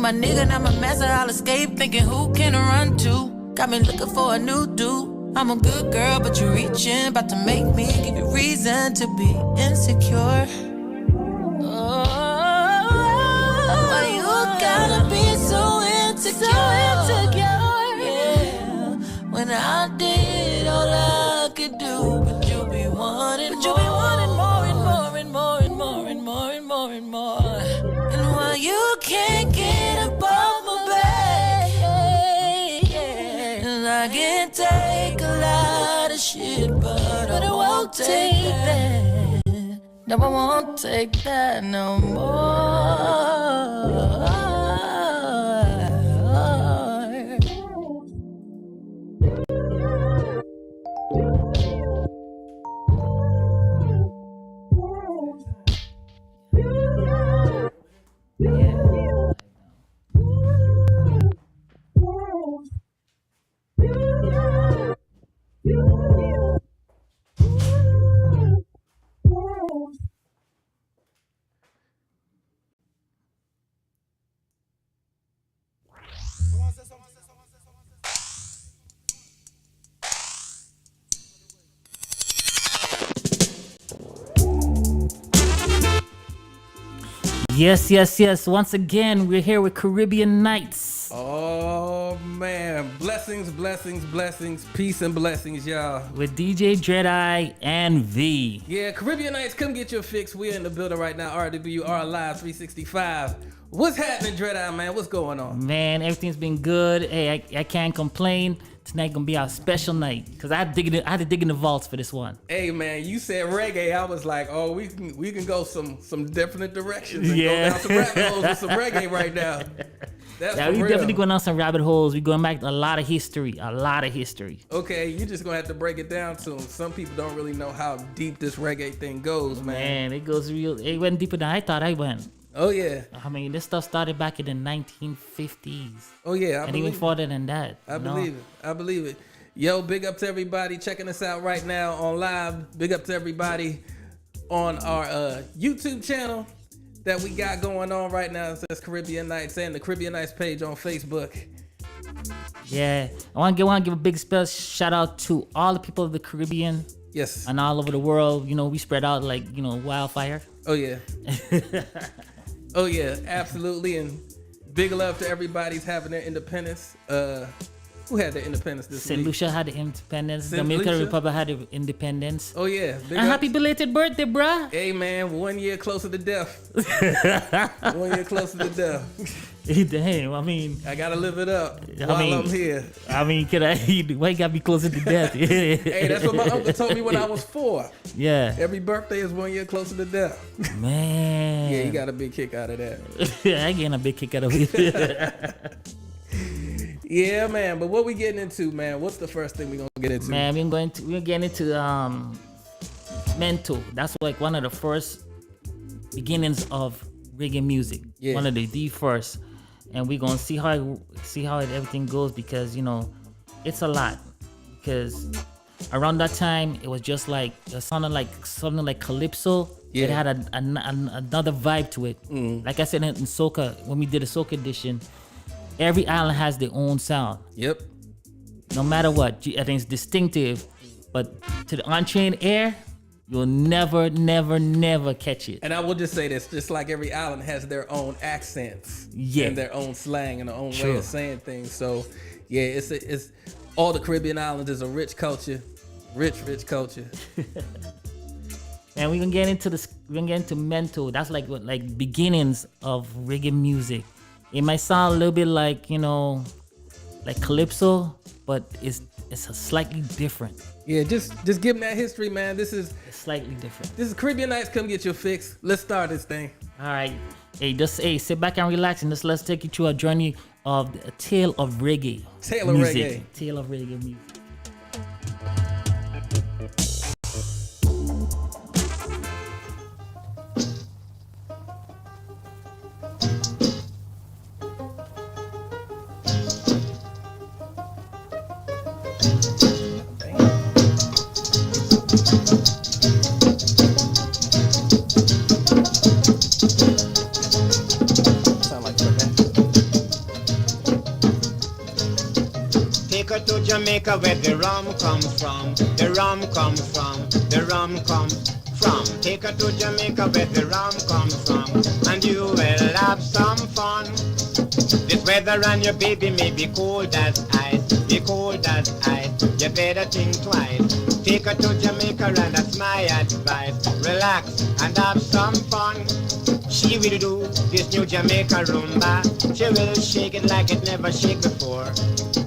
my nigga, now my master, I'll escape. Thinking who can I run to? Got me looking for a new dude. I'm a good girl, but you reaching, about to make me give you reason to be insecure. Oh, why you gotta be so insecure? Yeah, when I did all I could do, but you be wanting more and more and more and more and more and more and more. And why you can't get above my bed? And I can take a lot of shit, but I won't take that. No, I won't take that no more. Yes. Once again, we're here with Caribbean Nights. Oh, man. Blessings. Peace and blessings, y'all. With DJ Dread-Eye and V. Yeah, Caribbean Nights, come get your fix. We're in the building right now. RWR Live 365. What's happening, Dread-Eye, man? What's going on? Man, everything's been good. Hey, I can't complain. Tonight gonna be our special night because I had to dig in the vaults for this one. Hey man, you said reggae. I was like, oh, we can go some different directions and go down some rabbit holes with some reggae right now. That's yeah, for we real. definitely going down some rabbit holes. We're going back to a lot of history. Okay, you just gonna have to break it down to them. Some people don't really know how deep this reggae thing goes, man. Man, it goes real. It went deeper than I thought I went. Oh yeah. I mean, this stuff started back in the 1950s. Oh yeah, and even further than that. I believe it. Yo, big up to everybody checking us out right now on live. Big up to everybody on our YouTube channel that we got going on right now. It says Caribbean Nights and the Caribbean Nights page on Facebook. Yeah, I want to give a big special shout out to all the people of the Caribbean. Yes. And all over the world. You know, we spread out like, wildfire. Oh yeah. Oh yeah, absolutely. And big love to everybody's having their independence. Who had their independence this week? St. Lucia had the independence. Dominican Republic had the independence. Oh yeah. And happy belated birthday, bruh. Hey man, 1 year closer to death. 1 year closer to death. Damn, I mean, I gotta live it up while I'm here. I mean, why you gotta be closer to death? Hey, that's what my uncle told me when I was 4. Yeah. Every birthday is 1 year closer to death. Man. Yeah, you got a big kick out of that. I getting a big kick out of it. Yeah, man. But what we getting into, man? What's the first thing we gonna get into? Man, we're getting into Mento. That's like one of the first beginnings of reggae music. Yeah. One of the first. And we're gonna see how everything goes because it's a lot. Because around that time it was just like something like calypso. Yeah. It had another vibe to it. Like I said in soca, when we did a soca edition, every island has their own sound. Yep. No matter what, I think it's distinctive. But to the untrained ear, you'll never catch it. And I will just say this, just like every island has their own accents and their own slang and their own way of saying things. So yeah, it's all the Caribbean islands is a rich culture, rich culture. And we're gonna get into Mento. That's like beginnings of reggae music. It might sound a little bit like like calypso, but it's a slightly different. Yeah, just give them that history, man. It's slightly different. This is Caribbean Nights. Come get your fix. Let's start this thing. All right. Hey, sit back and relax, and let's take you through a journey of a tale of reggae. Tale of reggae music. Sound like reggae. her to Jamaica where the rum comes from. The rum comes from. The rum comes from. Take her to Jamaica where the rum comes from, and you will have some fun. This weather and your baby may be cold as ice, be cold as ice. You better think twice. Take her to Jamaica and that's my advice. Relax and have some fun. She will do this new Jamaica rumba. She will shake it like it never shake before.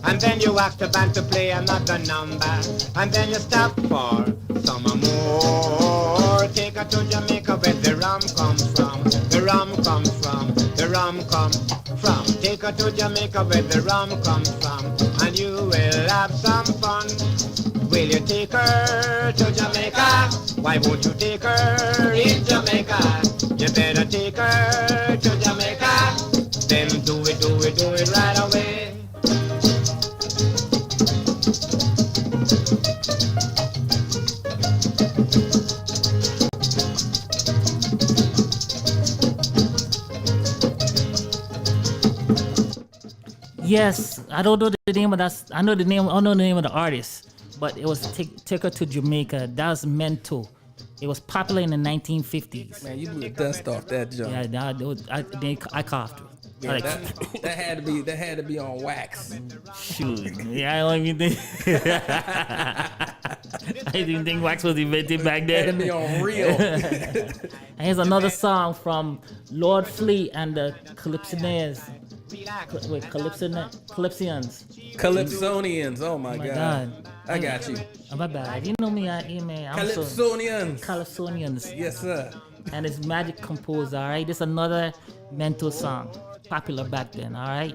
And then you ask the band to play another number. And then you stop for some more. Take her to Jamaica where the rum comes from. The rum comes from. The rum comes from. Take her to Jamaica where the rum comes from, and you will have some fun. Will you take her to Jamaica? Why won't you take her in Jamaica? You better take her to Jamaica. Then do it right away. Yes, I don't know the name of that. I know the name. I don't know the name of the artist, but it was Take Her to Jamaica. That was Mental. It was popular in the 1950s. Man, you blew the dust off that joint. Yeah, I coughed. Yeah, Like, that had to be on wax. shoot. Yeah, I don't even think. I didn't even think wax was invented back It had to then. be on real. And here's another song from Lord Flea and the Calypsonians. Wait, Calypsians. Calypsonians. Oh my my God. God. I got you. Oh, my bad. You know me, man. I'm so Calypsonians. Calypsonians. Yes, sir. And it's Magic Composer, all right? This is another Mental song. Popular back then, all right?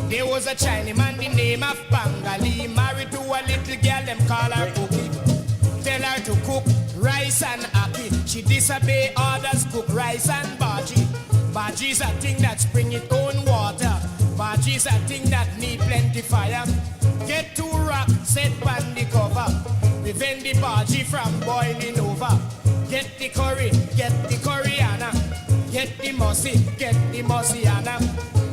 There was a Chinese man, the name of Bangali, married to a little girl, them call her Cookie. Tell her to cook rice and ackee. She disobey orders, cook rice and bhaji. Bhaji's a thing that spring its own water. Bhaji's a thing that need plenty fire. Get to rock, set pan the cover. Prevent the bhaji from boiling over. Get the curry, get the coriander. Get the mossiana.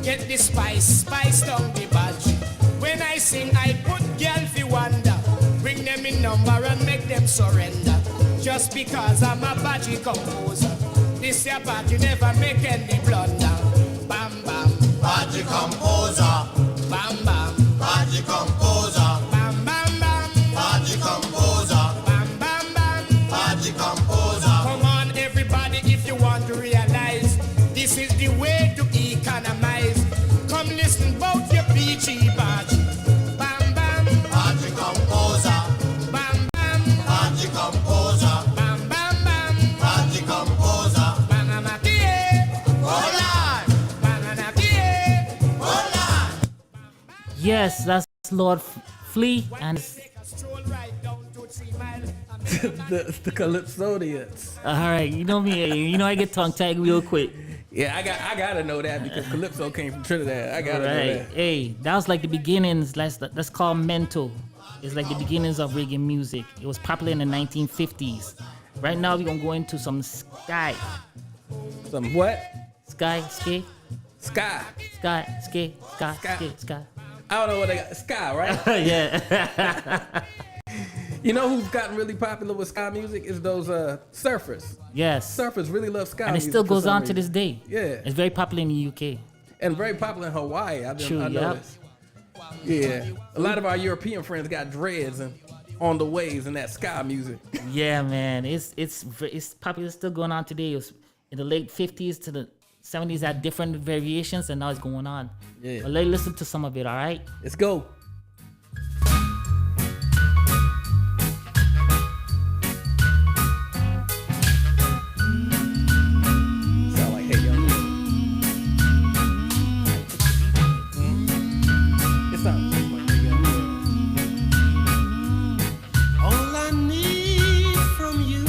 Get the spice down the bhaji. When I sing, I put girl fi wonder. Bring them in number and make them surrender. Just because I'm a bhaji composer. This your bhaji never make any blunder. Bam bam, Bhaji composer, bam bam, Bhaji composer, bam bam bam, Bhaji composer, bam bam bam. Bhaji composer. Come on everybody if you want to realize this is the way to economize. Come listen about your peachy bhaji. Bam bam, Bhaji composer, bam bam, Bhaji composer, bam bam bam. Bhaji composer. Banana pie, Hold on, banana pie. hold on. Yes, that's Lord Flea and Stroll right down to 3 Mile. the Calypsonians. all right. You know me. You know I get tongue tied real quick. Yeah, I gotta know that because Calypso came from Trinidad. I gotta know Right. that. Hey, that was like the beginnings. That's called Mental. It's like the beginnings of reggae music. It was popular in the 1950s. Right now we're gonna go into some Sky. Some what? Sky. Sky. I don't know what they got. Sky, right? Yeah. You know who's gotten really popular with ska music is those surfers. Yes. Surfers really love ska And it music still for goes some on to reason. this day. Yeah. It's very popular in the UK. And very popular in Hawaii. True, I yep. noticed. Yeah. A lot of our European friends got dreads and on the waves and that ska music. Yeah, man. It's popular. It's still going on today. It was in the late 50s to the 70s had different variations, and now it's going on. Yeah. But let's listen to some of it. All right. Let's go. Sound like Hey Young. It sounds just like Hey Young. All I need from you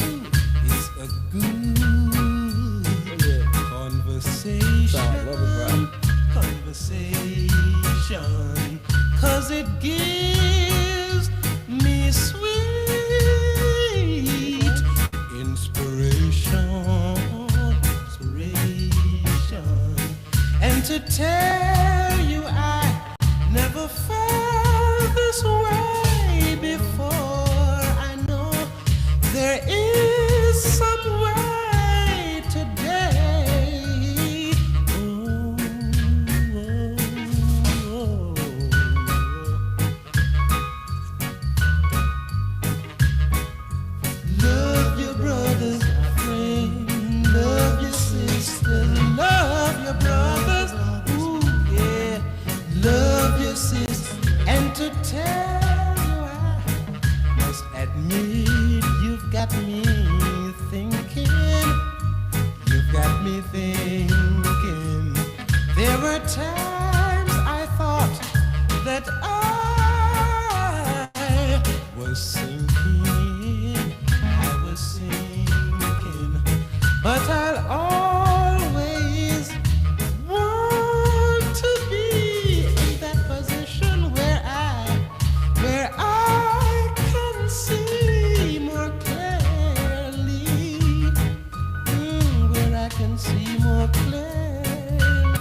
is a good conversation. Sound like Lovers Rock. Conversation, 'cause it gives me sweet inspiration. Inspiration. to tell you I never felt this way before. I know there is some way today. Love your brother's friend, love your sister, love your brothers, ooh yeah, love your sister, and to tell you I must admit you've got me thinking, you've got me thinking. There were times I thought that I was sinking, I was sinking, but I'll always want to be in that position where I can see more clearly, where I can see more clearly.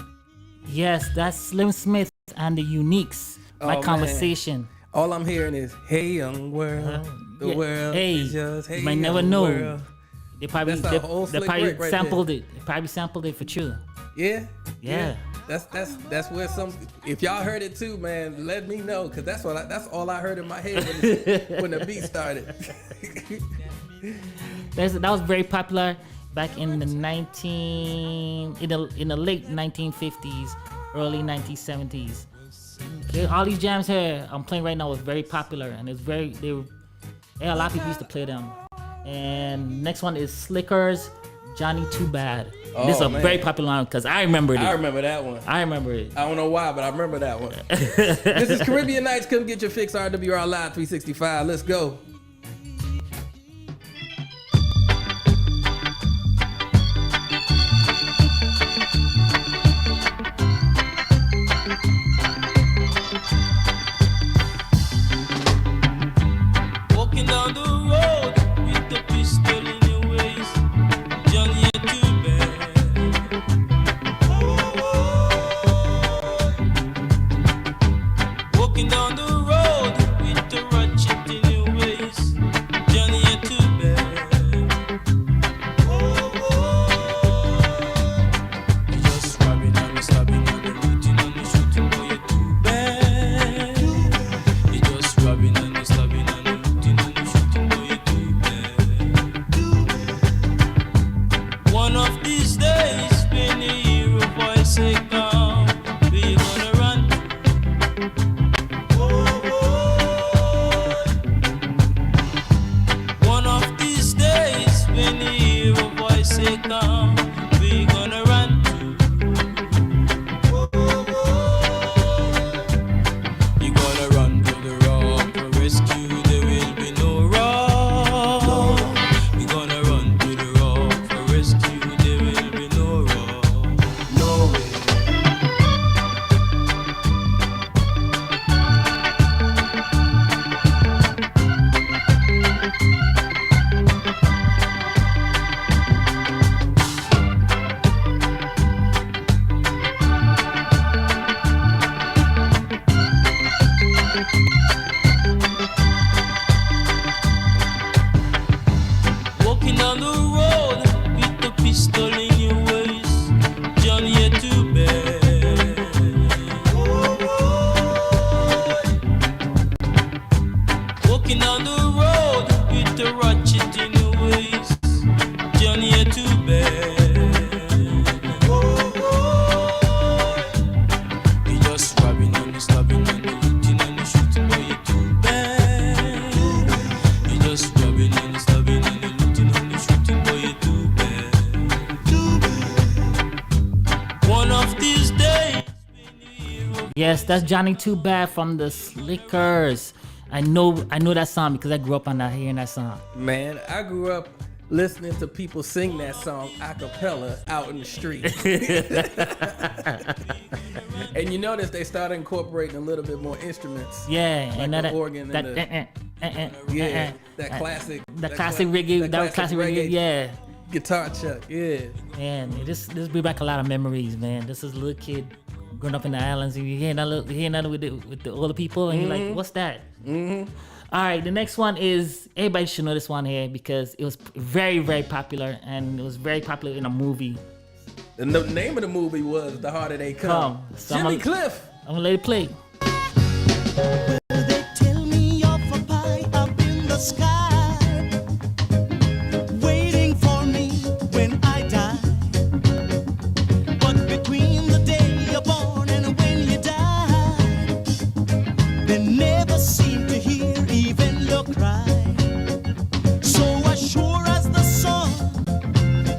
Yes, that's Slim Smith and the Uniques. My Oh, conversation. All I'm hearing is, "Hey, young world, the Yeah, world hey, is yours." Hey, you might never young know. world. They probably That's a whole they Slick probably Rick right sampled it. They probably sampled it for you. Yeah. Yeah. That's where some. If y'all heard it too, man, let me know, cause that's all I heard in my head when the beat started. That was very popular back in the late 1950s, early 1970s. Okay, all these jams here I'm playing right now was very popular, and it's very a lot of people used to play them. And next one is Slickers, Johnny Too Bad. This is a man. very popular one because I remembered it. I remember that one. I remember it. I don't know why, but I remember that one. This is Caribbean Nights. Come get your fix. RWR Live 365. Let's go. Walking down the road with the pistol in your waist, Johnny, you're too bad. Walking down the road with the ratchet in your waist, Johnny, you're too bad. You're just robbing and stabbing and looting and shooting, boy, you're too bad. You're just robbing and stabbing and looting and shooting, boy, you're too bad. One of these days, when you hear a voice say come, we gonna run. One of these days, when you hear a voice say come, we gonna run. You gonna run to the rock for rescue, there will be no rock. You gonna run to the rock for rescue, there will be no rock. No way. Walking down the road with the pistol in your waist, Johnny, you're too bad. Walking down the road with the ratchet in your waist, Johnny, you're too bad. You just robbing and stabbing and looting and shooting, boy, you're too bad. You just robbing and stabbing and looting and shooting, boy, you're too bad. One of these days. Yes, that's Johnny Too Bad from the Slickers. I know that song because I grew up on hearing that song. Man, I grew up listening to people sing that song a cappella out in the street. And you notice they started incorporating a little bit more instruments. Yeah, Like and the that organ and that Yeah, that classic. classic reggae. That classic reggae. Yeah. Guitar Chuck, yeah. Man, this bring back a lot of memories, man. This is a little kid growing up in the islands, and you hearing that with the older people, and you're like, what's that? Mm-hmm. All right, the next one is, everybody should know this one here because it was very, very popular, and it was very popular in a movie. The name of the movie was The Harder They Come. So Jimmy Cliff. I'm gonna let it play. They tell me of a pie up in the sky, waiting for me when I die. But between the day you're born and when you die, they never seem to hear even your cry. So as sure as the sun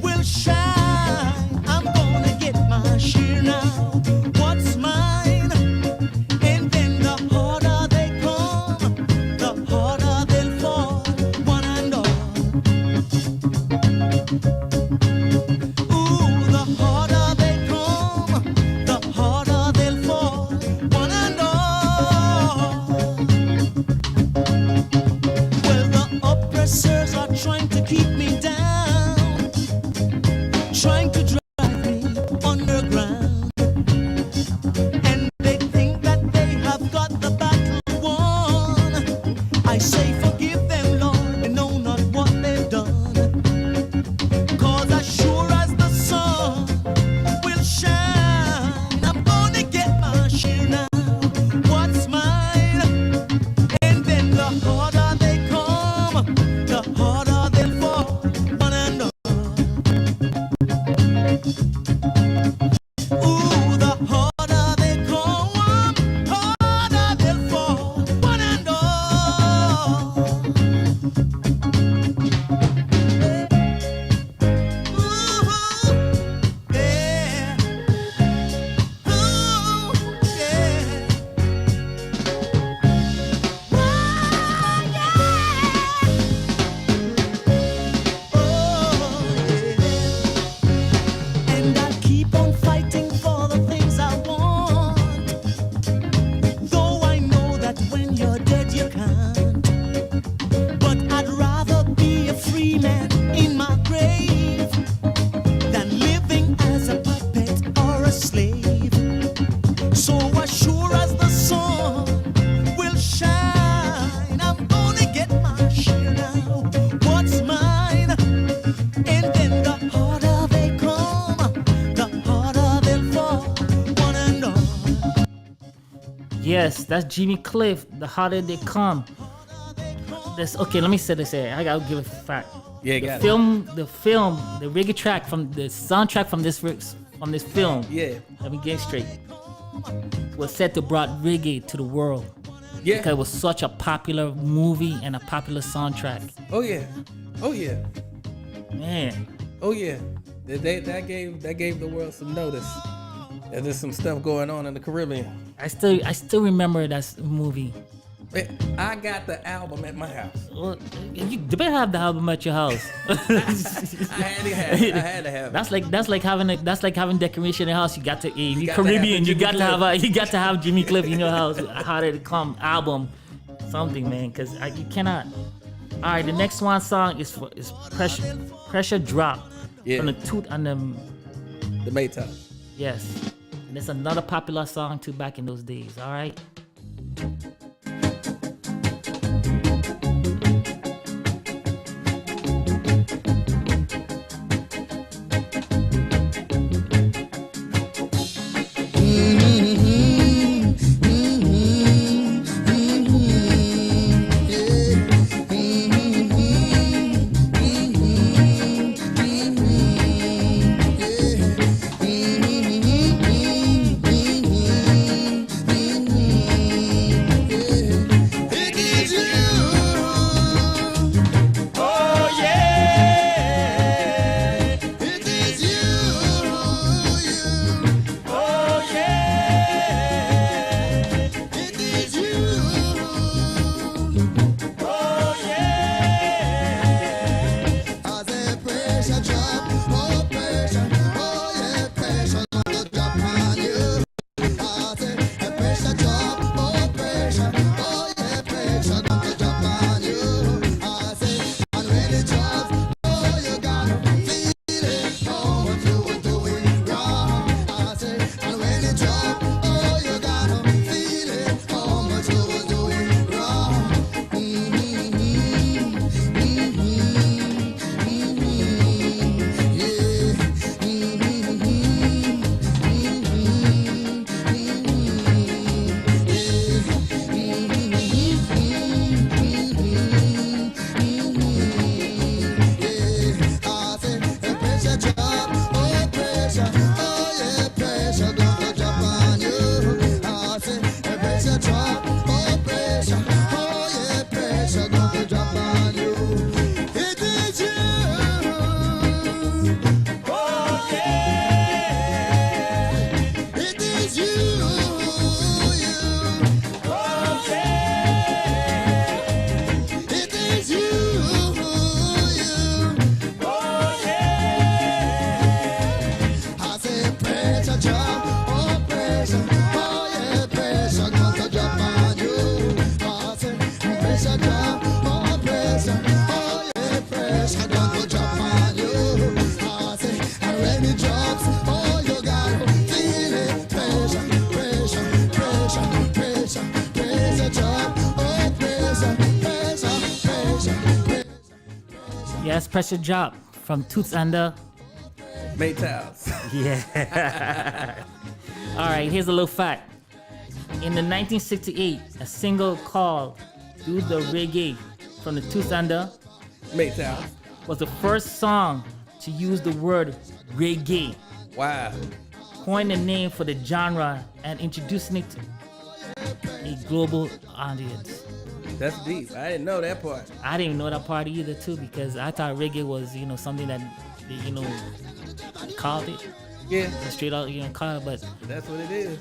will shine, I'm gonna get my share now. What's mine? And then the harder they come, the harder they'll fall, one and all. Ooh, the harder they come, the harder they'll fall, one and all. Well, the oppressors are trying to keep me down, trying to drive me underground. And they think that they have got the battle won. I say forgive them, Lord, they know not what they've done. 'Cause as sure as the sun will shine, I'm gonna get my share now. What's mine? And then the harder they come, the harder they'll fall, one and all. Ooh, the harder they come, harder they'll fall, one and all. Ooh, yeah. Ooh, yeah. And I'll keep on fighting for the things I want, though I know that when you're dead you can't. But I'd rather be a free man in my grave than living as a puppet or a slave. So as sure as the sun will shine, I'm gonna get my share now. What's mine? And then the harder they come, the harder they'll fall, one and all. Yes, that's Jimmy Cliff. The harder they come. This okay. Let me say this here. I gotta give a fact. Yeah, the got it. film, the reggae track from the soundtrack from this film. Yeah. Let me get it straight. Was set to brought reggae to the world Yeah. because it was such a popular movie and a popular soundtrack. Oh yeah. Oh yeah. Man, Oh yeah. That gave the world some notice. And there's some stuff going on in the Caribbean. I still remember that movie. Man, I got the album at my house. Well, you better have the album at your house. I had to have it. That's like having decoration in your house. You got to if you got to have Caribbean. the You Jimmy got to have Jimmy Cliff in your house. How did it come? Album, something, man. Because you cannot. All right, the next one song is pressure drop. Yeah. From the Toot and the The Maytop. yes, and it's another popular song too back in those days. All right. Yeah. Yes, Pressure Drop from Toots Under. Maytals. Yeah. All right, here's a little fact. In the 1968, a single called Do the Reggae from the Toots Under Maytals. was the first song to use the word reggae, Wow. coined the name for the genre and introducing it to a global audience. That's deep. I didn't know that part. I didn't even know that part either too, because I thought reggae was, something that they, called it Yeah, straight out, call it, but that's what it is.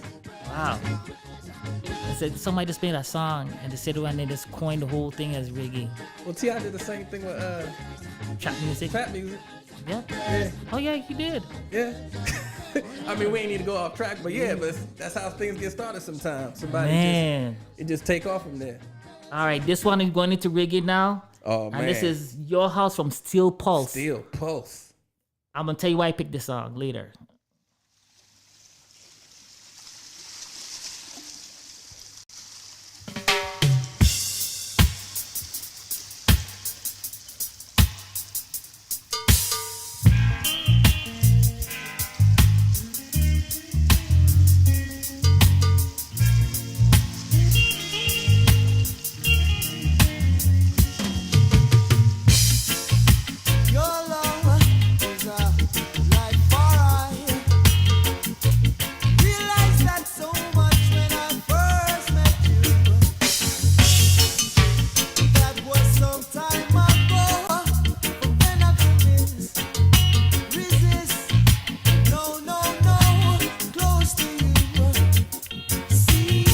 wow. I said somebody just made a song and they said around there just coined the whole thing as reggae. Well, T.I. did the same thing with Trap music. trap music. Yeah. Yeah, Oh yeah, he did. yeah. I mean, we ain't need to go off track, but yeah, but that's how things get started sometimes. Somebody Man. just take off from there. All right, this one is going into reggae now. Oh, man. And this is Your House from Steel Pulse. Steel Pulse. I'm gonna tell you why I picked this song later. Your love is a light for I. Realized that so much when I first met you. That was some time ago. But then I couldn't resist. No, no, no, close to you. See,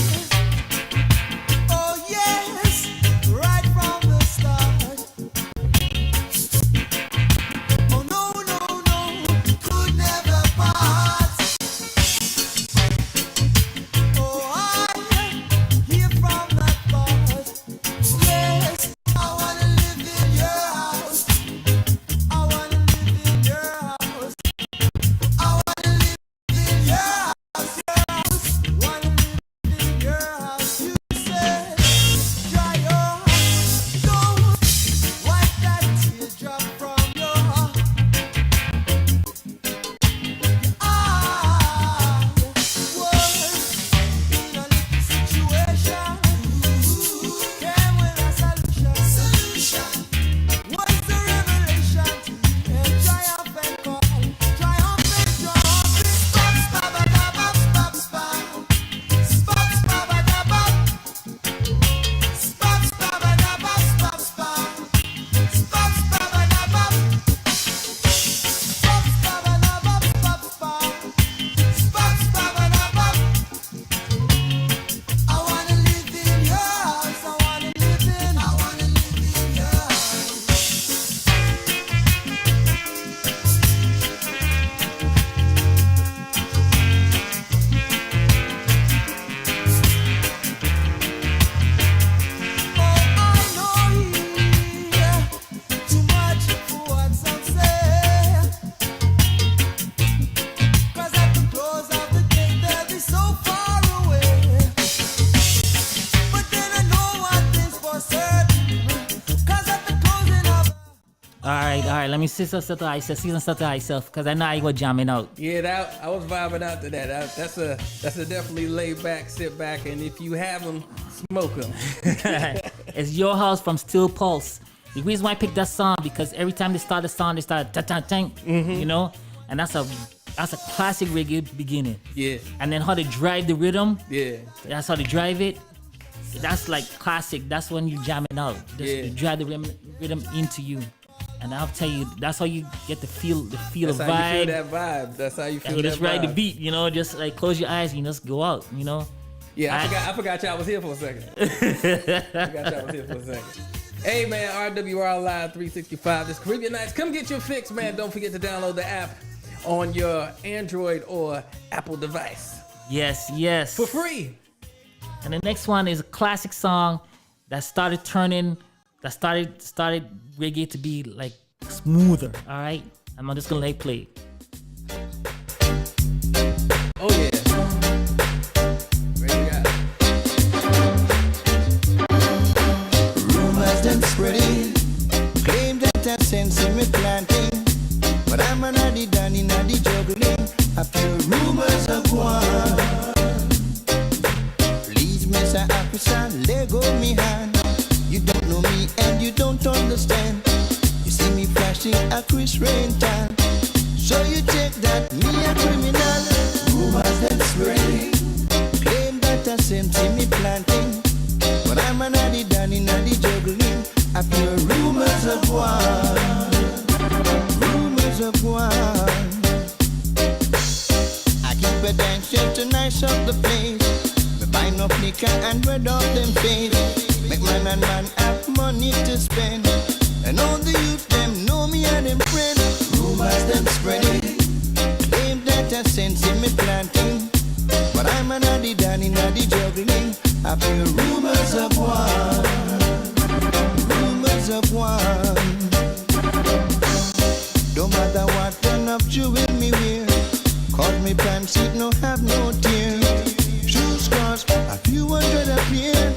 oh yes, right from the start. Oh no, no, no, could never part. Oh, I hear from that thought. Yes, I wanna live in your house. I wanna live in your house. I wanna live in your house, your house. Wanna live in your house. You said, dry your eyes, don't wipe that teardrop from your heart. I was in a little situation. Came with a solution. Was the revelation and triumphant call. Triumphant drop. Spots, ba-ba-da-bop, spots, ba. Spots, ba-ba-da-bop. Spots, ba-ba-da-bop, spots, ba. Spots, ba-ba-da-bop. Spots, ba-ba-da-bop, spots, ba. Spots, ba-ba-da-bop. I wanna live in your house. I wanna live in your house. Oh, I know you too much for what some say. 'Cause at the close of the day they'll be so far away. But then I know one thing's for certain. 'Cause at the closing of All right. Let me see some stuff to myself, because I know I go jamming out. Yeah, that I was vibing out to that. That's a definitely laid back, sit back, and if you have them, smoke them. It's Your House from Steel Pulse. The reason why I picked that song, because every time they start the song, they start ta-ta-tang, and that's a classic reggae beginning. Yeah, And then how they drive the rhythm, yeah, that's how they drive it. That's like classic. That's when you jamming out. Just Yeah. you drive the rhythm into you. And I'll tell you, that's how you get the feel that's of how you feel vibe. that vibe. That's how you feel And you that just ride the vibe. beat, just like close your eyes and you just go out, Yeah, I- I forgot y'all was here for a second. I forgot y'all was here for a second. Hey man, RWR Live 365. This Caribbean Nights. Come get your fix, man. Don't forget to download the app on your Android or Apple device Yes. for free. And the next one is a classic song that started reggae to be like smoother. All right, I'm just gonna let it play. Oh yeah. Ready, got it. Rumors them spreading, claim that they're sensing down in the juggling. A few rumors of one. Please, Mr. Officer, let go me hand. You don't know me and you don't understand. You see me flashing a Chris Rain tan. So you take that me a criminal. Rumors that spreading. Claim that I same see me planting. But I'm an addy down in the juggling. I feel rumors of one. Rumors of one. I keep a dance to nice up the place. We buy no liquor and red off them face. Make man and man have money to spend. And all the youth them know me and them friends. Rumors them spreading. Claim that I sense in me planting. But I'm an addy down in the juggling. I feel rumors of one. Rumors of one. Don't matter what turn of jewel me wear. Cause me pants it no have no tear. Shoes cost a few hundred a pair.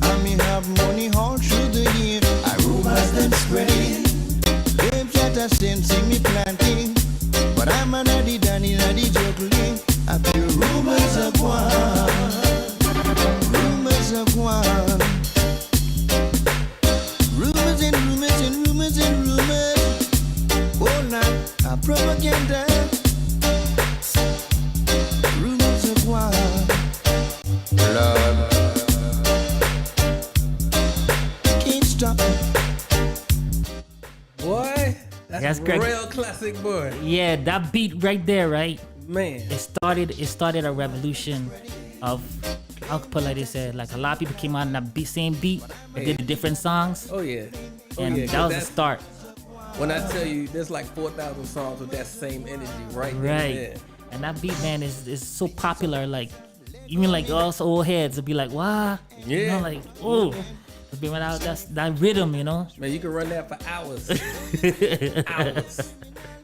And me have money all through the year. I rumors them spreading. Claims that I sense in me planting. But I'm an addy down in the juggling. I feel rumors of one. Rumors of one. Rumors and rumors and rumors and rumors. All night a propaganda. Rumors of one. Love. Can't stop. Boy, that's Yes, a Greg. real classic, boy. Yeah, that beat right there, right? Man. It started a revolution of, how could put like they said, like a lot of people came out on that same beat and did the different songs, Oh yeah. Oh, and yeah, that was the that's- start. When I tell you, there's like 4,000 songs with that same energy right Right. there. And that beat, man, is so popular. Like, even like us old heads would be like, "What?" You Yeah. know, like, oh, be without that rhythm, you know. Man, you can run that for hours. Hours.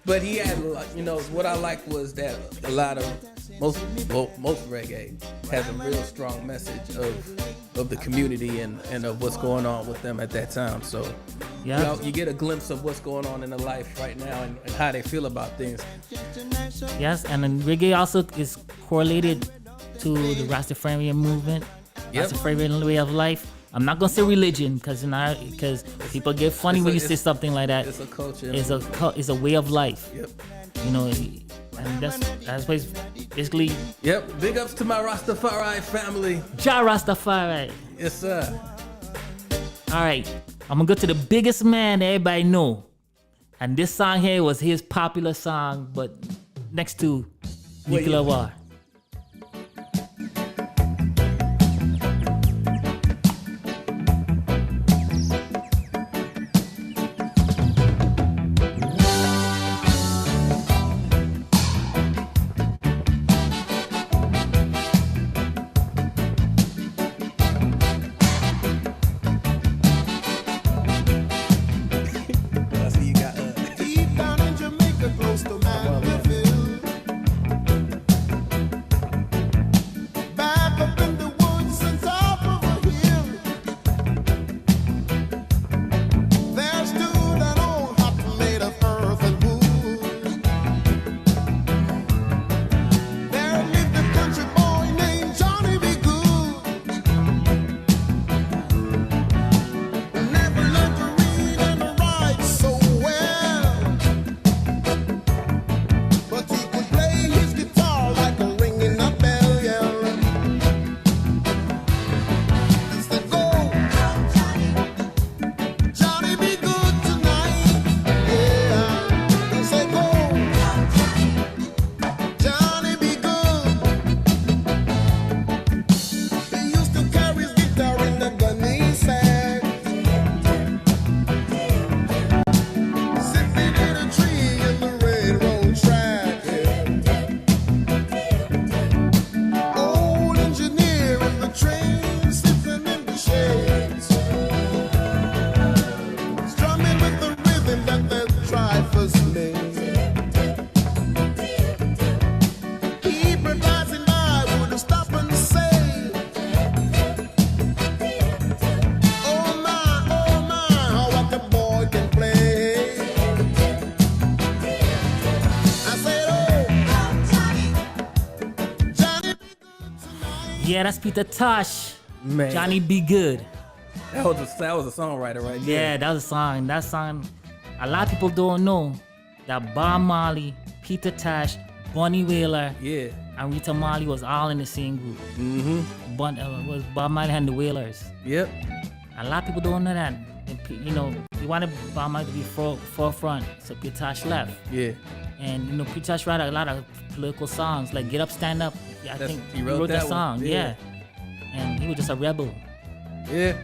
But he had, you know, what I liked was that a lot of, most reggae has a real strong message of the community and of what's going on with them at that time. So, Yeah. you know, you get a glimpse of what's going on in their life right now and how they feel about things. Yes, and then reggae also is correlated to the Rastafarian movement, Yep. Rastafarian way of life. I'm not gonna say religion because people get funny It's when a- you say it's- something like that. It's a culture. It's a way of life, Yep. you know, and that's basically Yep. Big ups to my Rastafari family. Ja Rastafari. Yes, sir. All right, I'm gonna go to the biggest man that everybody know, and this song here was his popular song, but next to Nuclear War. I see you got Deep down in Jamaica, close to Mandeville, Yeah, that's Peter Tosh. Man, Johnny Be Good. that was a songwriter right there. Yeah, that was a song. That song, a lot of people don't know that Bob Marley, Peter Tosh, Bunny Wailer, Yeah. and Rita Marley was all in the same group. Mm-hmm. Was Bob Marley and the Wailers. Yep. A lot of people don't know that. And, you know, they wanted Bob Marley to be forefront, so Peter Tosh left. Yeah. And you know, Peter Tosh wrote a lot of political songs like "Get Up, Stand Up." Yeah, I think he wrote that that song. one. Yeah. And he was just a rebel. Yeah.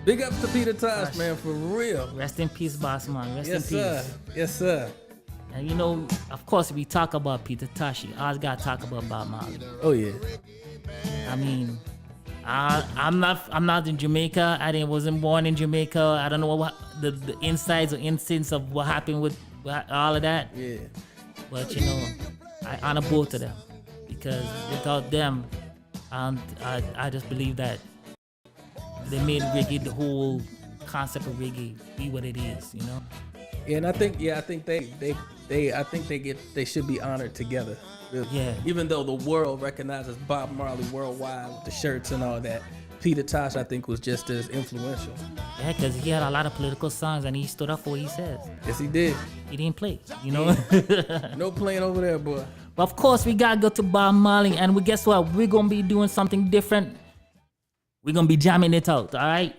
Big ups to Peter Tosh, man, for real. Rest in peace, boss man. Rest Yes, in peace. sir. Yes, sir. And you know, of course, if we talk about Peter Tosh, you always gotta talk about Bob Marley. Oh yeah. I mean, I'm not in Jamaica. Wasn't born in Jamaica. I don't know what the insides or instincts of what happened with all of that. Yeah. But you know, I honor both of them because without them, I just believe that they made reggae, the whole concept of reggae, be what it is. You know. Yeah, and I think they should be honored together. Really. Yeah. Even though the world recognizes Bob Marley worldwide with the shirts and all that, Peter Tosh I think was just as influential. Yeah, because he had a lot of political songs and he stood up for what he says. Yes, he did. He didn't play, you know. No playing over there, boy. But of course, we gotta go to Bob Marley, and guess what? We're gonna be doing something different. We're gonna be jamming it out, all right?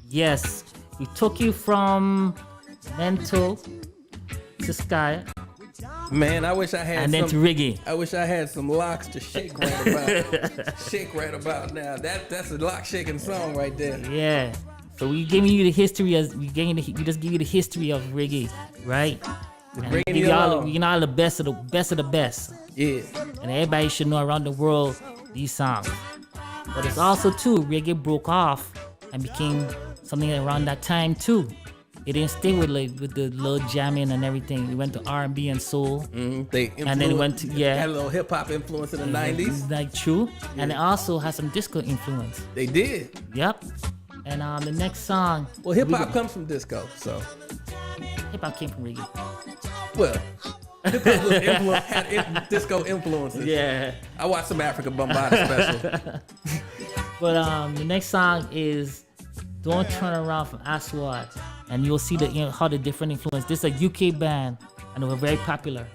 Yes, we took you from mental to sky, Man, I wish I had and then to some, reggae. I wish I had some locks to shake right about. Shake right about now. That's a lock shaking song right there. Yeah. So we giving you the history as we just give you the history of reggae, right? And bringing give you you all along. the best of the best. Yeah. And everybody should know around the world these songs. But it's also too, reggae broke off and became something around that time too. It didn't stay with the little jamming and everything. It went to R&B and soul. They And then it went to, yeah. had a little hip hop influence in the 90s. It's like true. And it also has some disco influence. They did. Yep. And the next song. Well, hip hop comes from disco, so Hip hop came from reggae. well, hip hop had disco influences. Yeah. I watched some Africa Bombada special. But the next song is "Don't Turn Around" from Aswad, and you'll see how the different influence. This is a UK band, and they were very popular.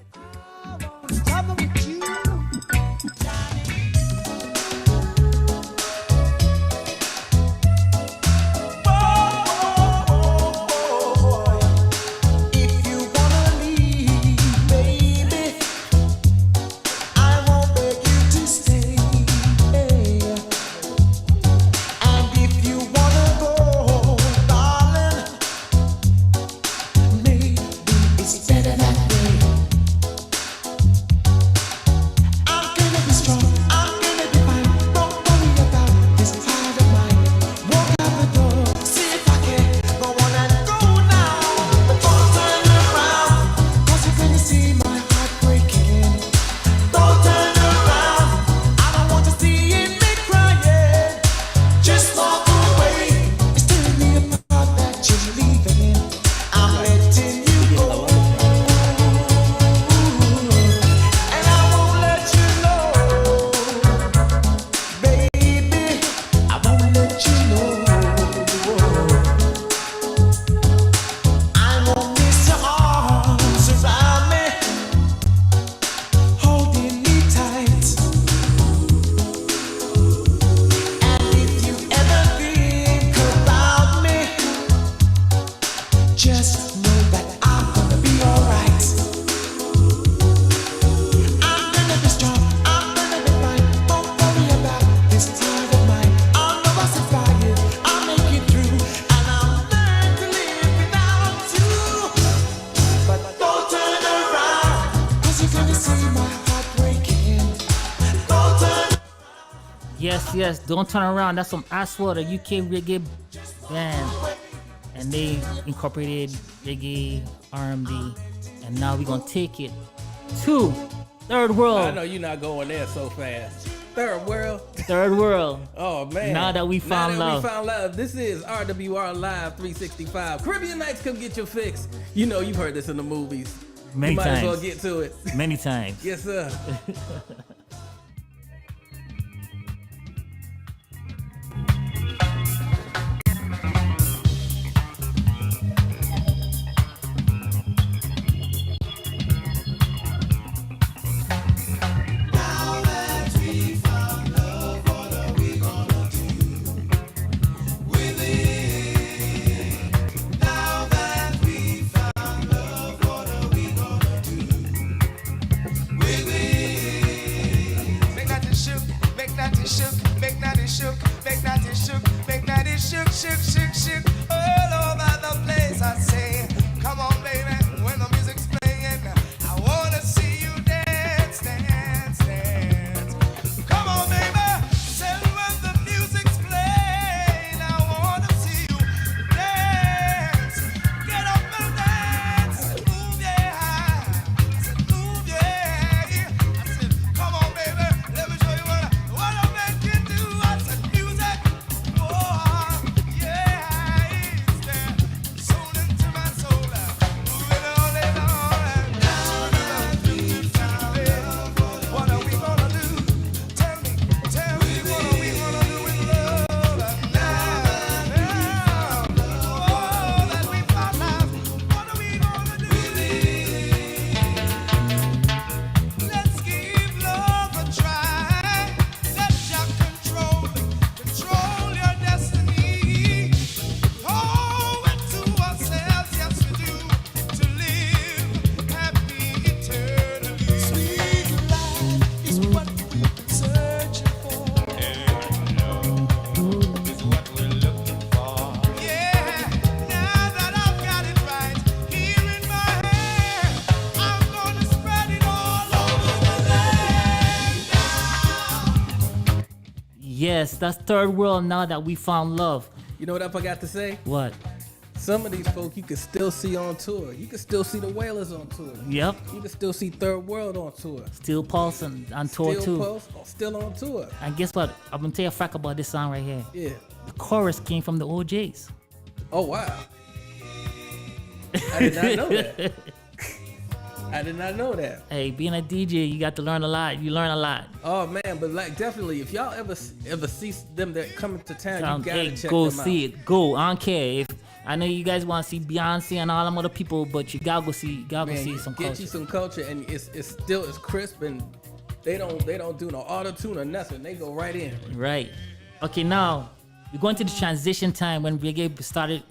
If you wanna leave, baby, I won't beg you to stay. And if you wanna go, darling, yes. Don't Turn Around. That's from Aswad, a UK reggae band. And they incorporated reggae, R&B. And now we're going to take it to Third I World. know you're not going there so fast. Third world. Third World. Oh man. Now that we found love. This is RWR Live 365. Caribbean Nights, come get your fix. You know you've heard this in the movies. Many you might as well times. get to it. Many times. Yes, sir. Make that it shook, make that it shook, make that it shook, make that it shook, make that it shook, shook, shook, shook, all over the place. I say, come on, baby, when the music's playing, I wanna see you dance, dance, dance. Come on, baby, say when the music's playing, I wanna see you dance. Get up and dance, move yeah, I said move yeah. I said, come on, baby, let me show you what a man can do. I said music, oh yeah, it's there, soul into my soul, moving on and on. What are we gonna do? Tell me, what are we gonna do with love now? Oh, that we found love. What are we gonna do? Let's give love a try. Let Jah control your destiny. Owe it to ourselves, yes we do, to live happy eternally. Sweet life is what we've been searching for. Is what we're looking for. Yeah, now that I've got it right here in my hand, I'm gonna spread it all over the land. Yes, that's Third World now that we found love. You know what I forgot to say? What? Some of these folk you can still see on tour. You can still see the Wailers on tour. Yep. You can still see Third World on tour. Still Pulse on tour Still too. still on tour. And guess what? I'm gonna tell you a fact about this song right here. Yeah. The chorus came from the OJs. Oh wow. I did not know that. I did not know that. Hey, being a DJ, you got to learn a lot. You learn a lot. Oh man, but like definitely, if y'all ever see them that coming to town, you gotta Hey, check go them see out. it. Go. I don't care. If I know you guys want to see Beyonce and all them other people, but you gotta go see. Gotta go Man, see some get culture. you some culture, and it's still as crisp, and they don't do no auto tune or nothing. They go right in. Right. Okay, now we're going to the transition time when reggae started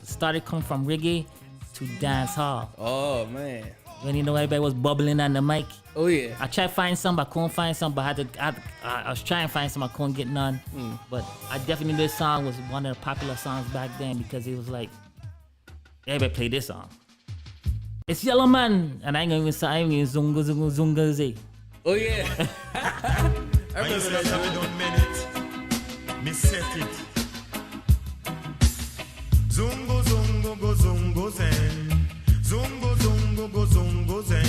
coming from reggae to dance hall. Oh man. When you know everybody was bubbling on the mic. Oh yeah. I tried to find some, but I couldn't find some. But I was trying to find some, I couldn't get none. But I definitely knew this song was one of the popular songs back then because it was like everybody played this song. It's Yellow Man, and I ain't even say I ain't even zunga zunga zunga zay. Oh yeah. I I remember said that. I shit. don't minute. Me set it. Zungo zungo go zungo zen. Zungo zungo go zungo zen.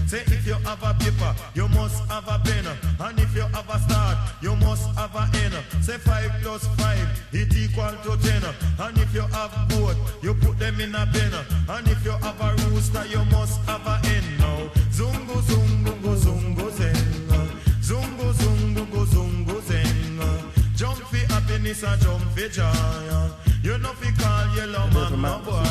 Say if you have a paper, you must have a pen. And if you have a start, you must have a end. Say 5 plus 5, it equal to 10. And if you have both, you put them in a pen. And if you have a rooster, you must have a hen. Now zungo zungo go zungo zen. Zungo zungo go zungo zen. Jump for happiness and jump for joy. You know fi call yellow man no boy.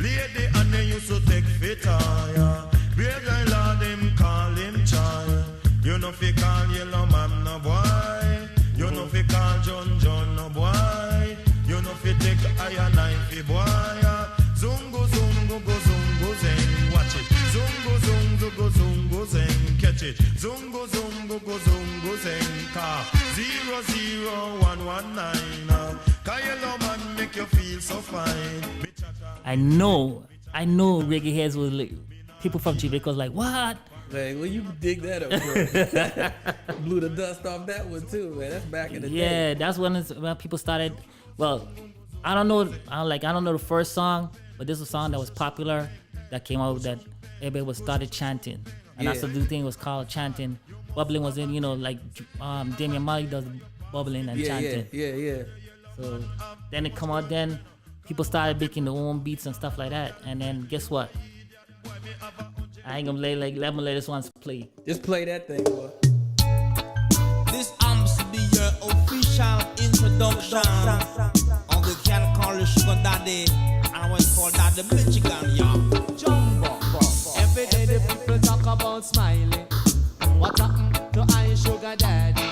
Lady and they used to take fit tire. Brave girl and them call him child. You know fi call yellow man no boy. You know fi call John no boy. You know fi take iron knife fi boy. Zungo zungo go zungo zen. Watch it. Zungo zungo go zungo zen. Catch it. Zungo zungo go zungo zen. Car 00119. Cause yellow man make you feel so fine. I know reggae heads was like, people from Jamaica was like, what? Like, well, you can dig that up. Bro. Blew the dust off that one too, man. That's back in the day. Yeah, that's when people started. Well, I don't know the first song, but this was a song that was popular that came out that everybody was started chanting, and that's the new thing was called chanting. Bubbling was in, like Damian Marley does bubbling and chanting. Yeah. So then it come out. Then people started making their own beats and stuff like that. And then guess what? I ain't gonna let me let this one play. Just play that thing, boy. This to be your official introduction of the can call the Sugar Daddy, and I was called that the Michigan, y'all. Jumbo. Every day the people talk about Smiley. What happened to I Sugar Daddy?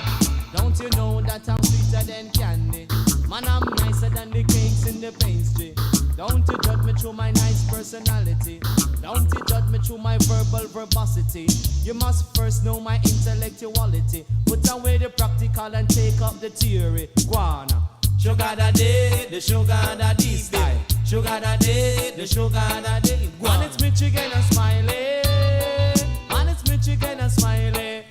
Don't you know that I'm sweeter than candy? Man, I'm nicer than the cakes in the pastry. Don't you judge me through my nice personality. Don't you judge me through my verbal verbosity. You must first know my intellectuality. Put away the practical and take up the theory. Guana. Sugar daddy, the sugar daddy style. Sugar daddy, the sugar daddy. Man, it's Michigan and Smiley. Man, it's Michigan and Smiley.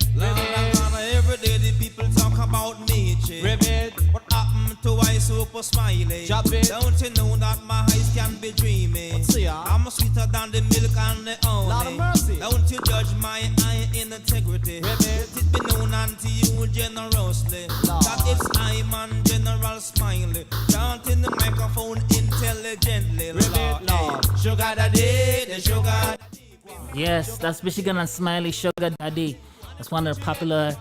Every day the people talk about me, Ribbit. What happened to I Super Smiley? Drop it. Don't you know that my eyes can be dreamy? See ya. I'm sweeter than the milk and the honey. Lord of mercy. Don't you judge my eye in integrity? Ribbit. Let it be known unto you generously Lord. that it's I man General Smiley, chanting the microphone intelligently. Ribbit, Lord. Sugar daddy, the sugar. Yes, that's Michigan and Smiley, Sugar Daddy. That's one of the popular.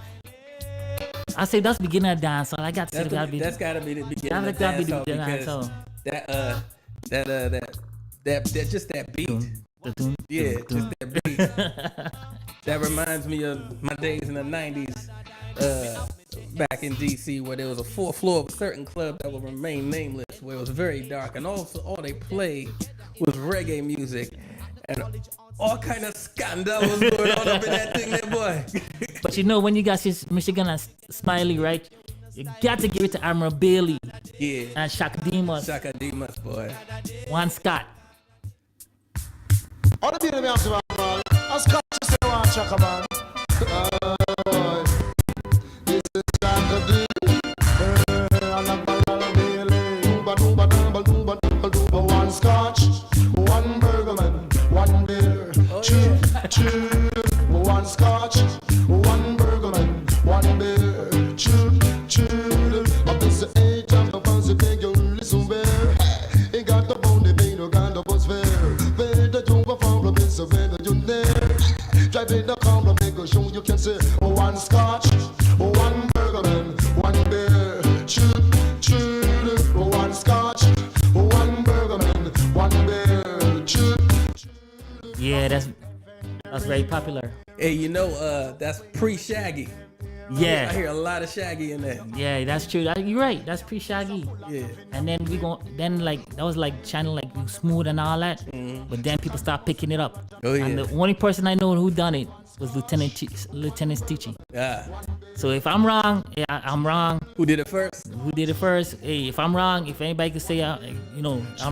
I say that's beginner dance. I got to say That's gotta be the beginning. That's of gotta be the dancehall beginning because dance that just that beat. Yeah, just that beat. That reminds me of my days in the 90s, back in DC, where there was a fourth floor of a certain club that will remain nameless, where it was very dark, and also all they played was reggae music, and all kind of scandal was going on up in that thing, there, boy. But when you got this Michigan and Smiley, right? You got to give it to Admiral Bailey Yeah, and Shaka Demus, Shaka Demus, boy. Juan Scott. All the people have to man. I was got to say one Chaka man. This is Chaka D. One scotch, one burgerman, one beer. Chew. One scotch, one burgerman, one beer. Chew. Up is the age of the fancy thing you listen where. He got the bone, the pain, the kind of was fair. So better you there. Drive in the car, make a show you can say. One scotch, one burgerman, one beer. Chew. One scotch, one burgerman, one beer. Yeah, that's very popular. Hey, that's pre-Shaggy. Yeah. I hear a lot of Shaggy in there. Yeah, that's true. You're right. That's pre-Shaggy. Yeah. And then that was like channel like Smooth and all that. Mm-hmm. But then people start picking it up. Oh, yeah. And the only person I know who done it was Lieutenant Stitchie. Yeah. So if I'm wrong, I'm wrong. Who did it first? Hey, if I'm wrong, if anybody can say, I'm Please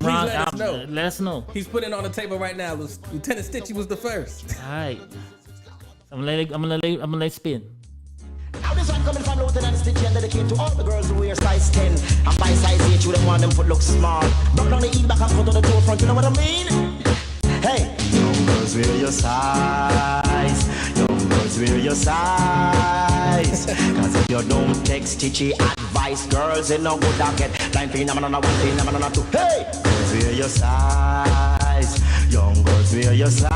wrong, let us know. Let us know. He's putting on the table right now. Lieutenant Stitchie was the first. All right. I'm gonna let it spin. Now this one coming from Lieutenant Stitchie and dedicated to all the girls who wear size 10 and by size 8 you don't want them foot look small. Drop down the heel back and front of the toe front, you know what I mean? Hey! Young girls wear your size. Young girls wear your size. Cause if you don't take Stitchie advice, girls in no good docket. Line phenomenon, one phenomenon, two. Hey! Girls wear your size. Young girls wear your size.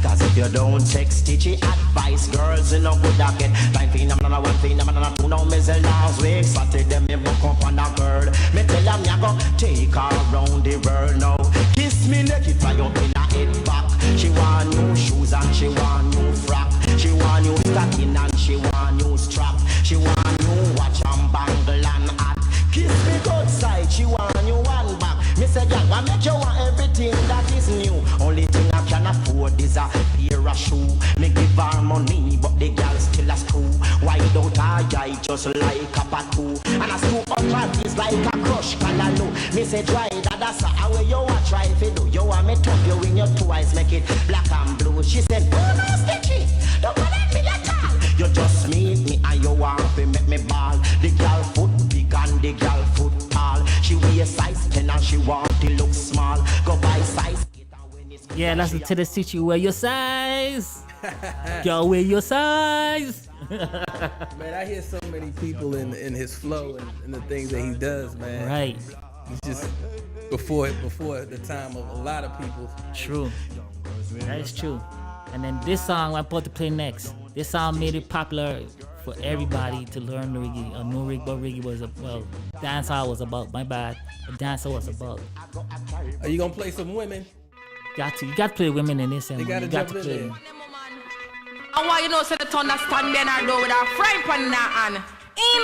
Cause if you don't take Stitchie advice, girls in no good docket. Line phenomenon, one phenomenon, two. Now mizzle last week, Saturday them me book up on a girl. Me tell them ya go take her around the world now. Kiss me neck if I up in a head back. She want new shoes and she want new frock. She want new stocking and she want new strap. She want new watch and bangle and hat. Kiss me good side, she want new one back. Me say girl, I make you want everything that is new. Only thing I can afford is a pair of shoe. Me give her money, but the girl still a screw. Why don't I just like a patu? And a screw up her is like a crush callaloo. Me say try that that's how you a try if you do. You want me top you in your two eyes, make it black and blue. She said, oh no, Stitchy, don't let me at all. You just meet me and you want to make me ball. The girl foot big and the girl foot tall. She wear size 10 and she want to look small. Go buy size 8 and when it's Yeah, that's the to the Stitchy. Wear your size. Girl, wear your size. Man, I hear so many people in his flow and the things that he does, man. Right. He's just before the time of a lot of people. True. That is true. And then this song I'm about to play next. This song made it popular for everybody to learn reggae. I know reggae was dancehall was about. My bad. Dancehall was about. Are you gonna play some women? You got to play women in this. They gotta jump in there. I want you know so the understand Ben or do with our frying pan in her hand. In.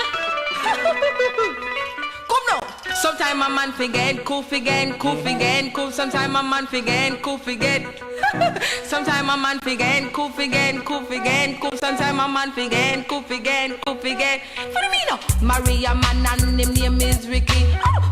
Come now. Sometime a man forget, cool forget, cool forget, cool. Sometime a man forget, cool forget. Sometime a man forget, cool forget, cool forget, cool. Sometime a man forget, cool forget, cool forget. For me now, Maria man and him name is Ricky.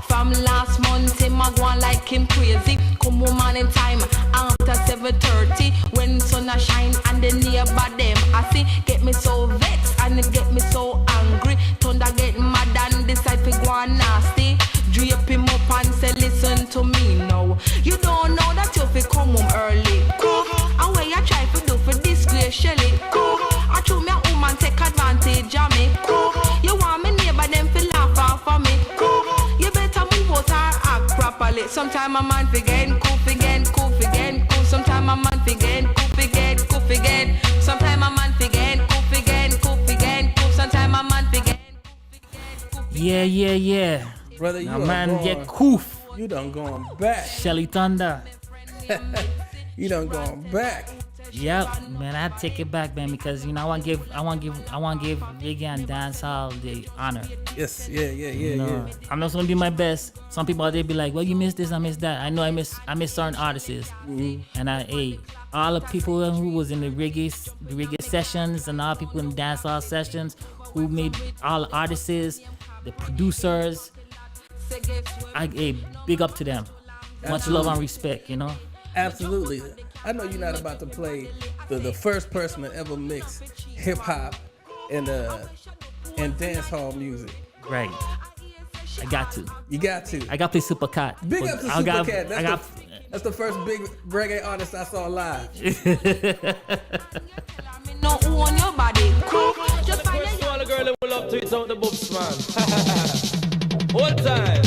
From last month him a go on like him crazy. Come woman in time after 7:30 when sun a shine and the neighbor them I see get me so vexed and it get me so angry. Thunder get mad and decide to go on nasty. Drape him up and say listen to me now. You don't know that you fi come home early. Cool. And what you try to do for disgrace Shelly. Cool. I told me a woman take advantage of me. Cool. You want me neighbor them fi laugh off of me. Cool. You better move out and act properly. Sometime a man forget, cool forget, cool forget, cool. Sometime a man forget, cool forget, cool forget. Sometime a man forget, cool forget, cool forget, cool. Sometime a man forget. Yeah. Brother, you Now done man gone- get coof. You done gone back. Shelly Thunder. You done gone back. Yep, man, I had to take it back, man, because you know I want to give reggae and dancehall the honor. Yes, yeah. You know, I'm just gonna do my best. Some people out there be like, well, you missed this, I missed that. I know I miss certain artists, and all the people who was in the reggae sessions and all the people in dancehall sessions who made all the artists, the producers. Big up to them. Much love and respect, you know. Absolutely. I know you're not about to play the first person to ever mix hip hop and dance hall music. Right. I got to. You got to. I got to play Super Cat. Big up to Super Cat. I got. That's the first big reggae artist I saw live. No on your body. Cool. Just find First of all, the girl that will up to it out the books, man. One time.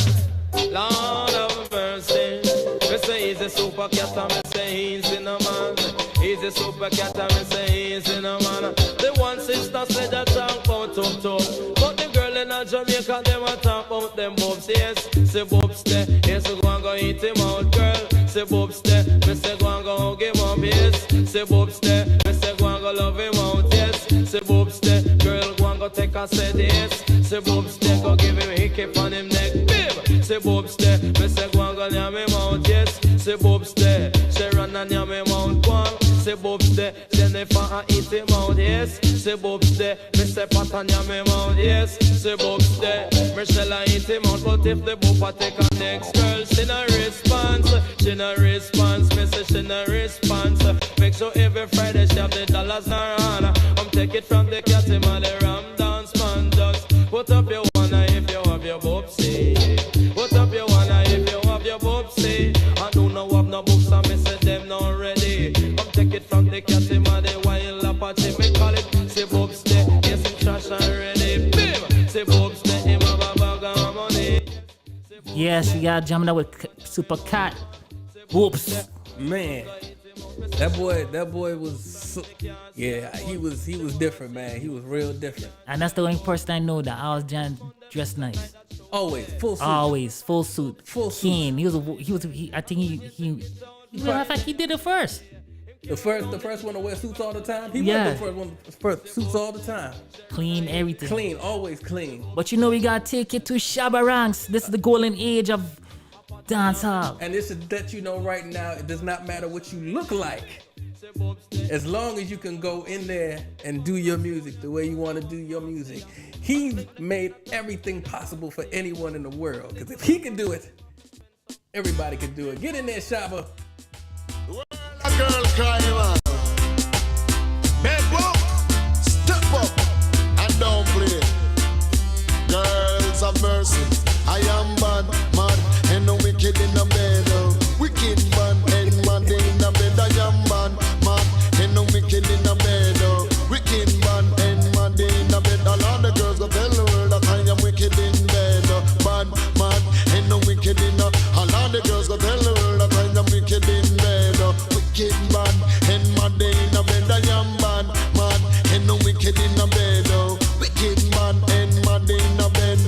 Lord of mercy. Me say he's a super cat and me say he's in a man. He's a super cat and me say he's in a man. The one sister said that talk about top. But the girl in a Jamaica, them a talk about them bobs. Yes, say bobs there. Yes, go and go eat him out, girl. Say bobs there. Me say go and go hug him up. Yes, say bobs there. Me say go and go love him out. Yes, say bobs there. Girl, go and go take a set. Yes, say bobs there. Go give him a hickey on him neck. Bim. Say bobs there. Me say go and go yam him out. Yes, say bobs there. Say run and yam him out. Go on. Say bobs there. Jennifer and eat him out. Yes, say bobs there. Me say pat and yam him out. Yes, say bobs there. Michelle and eat him out. But if the bopper take a next girl, she no response. She no response. Me say she no response. Make sure every Friday she have the dollars in her hand. Take it from the cat him and the ram dance man. Just put up your wanna if you have your bobsy. Put up your wanna if you have your bobsy. I don't know have no books and me say them not ready. Come take it from the cat him and the wild Apache. Me call it say bobs there. Yes, him trash and ready. Bim. Say bobs there. Him have a bag of money. Yes, we got jamming up with Super Cat. Whoops. Man, that boy was, he was different, man. He was real different. And that's the only person I know that I was dressed nice. Always full suit. Always full suit. Full suit. Keen. I think he matter of fact, he did it first. The first one to wear suits all the time. He Yeah. was the first one first suits all the time. Clean everything. Clean, always clean. But you know we gotta take it to Shabba Ranks. This is the golden age of dancehall. And this is that you know right now. It does not matter what you look like, as long as you can go in there and do your music the way you want to do your music. He made everything possible for anyone in the world. Because if he can do it, Everybody can do it. Get in there, Shabba. A girl cry, man. Bed up, step up, and don't play. Girls of mercy, I am bad, man, and no wicked in the bed. Wicked man, and man in the bed. I am bad, man, and no wicked in the bed. Wicked man, and man in the bed. All of the girls go tell the world that I am wicked in bed. Bad man, and no wicked in the. All of the girls go tell the world that I am wicked in bed. Wicked man, and man in the bed. I am bad, man, and no wicked in the bed. Wicked man, and man in the bed.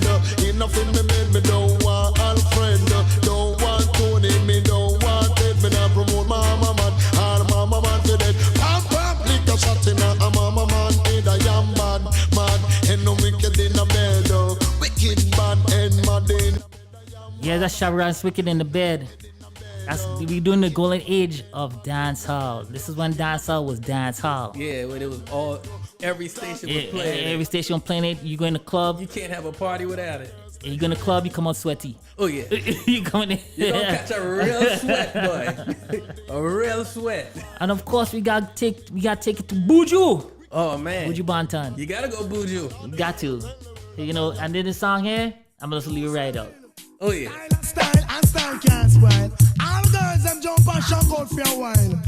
Enough in me bed, me don't want Alfred. Don't want Tony, me don't want Ted. Me not promote mama man, all mama man for dead. Pam pam, lick a shot in a mama man. And I am bad man, and no wicked in the bed. Wicked man, and man in. Yeah, that's Shabba Wicked in the bed. That's we doing the golden age of dance hall. This is when dance hall was dance hall. Yeah, when it was all every station was playing. Every station playing it. You go in the club. You can't have a party without it. You go in the club, you come out sweaty. Oh yeah. You coming in. You're gonna catch a real sweat, boy. A real sweat. And of course we gotta take it to Buju. Oh man. Buju Banton. You gotta go Buju. You got to. You know, and then the song here, I'm gonna just leave it right out. Oh yeah. Style and style can't spoil. All girls them jump and shock out for a while.